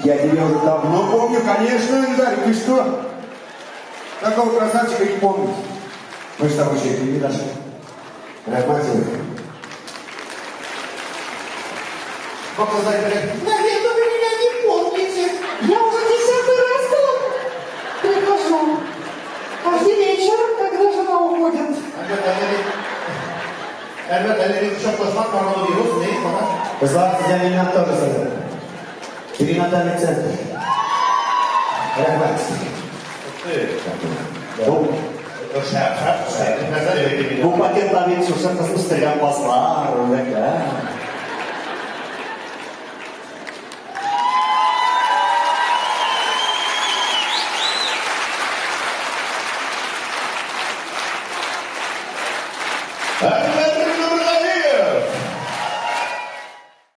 Я тебя уже давно помню, конечно, Эльдар, ты что? Такого красавчика не помнить. Мы же с тобой еще не дошли. Рахматин. Показать, наверное, вы меня не помните. Я уже 10-й раз тут прихожу. Каждый вечер, когда жена уходит. Elbette çok koşmak koronavirüs değil bana. Kızlar size eliminatör ısırdı. Перинатальный центр. Рахматин. Şer. Bu paketler bir susar kızı ısırgan baslar. Öyle.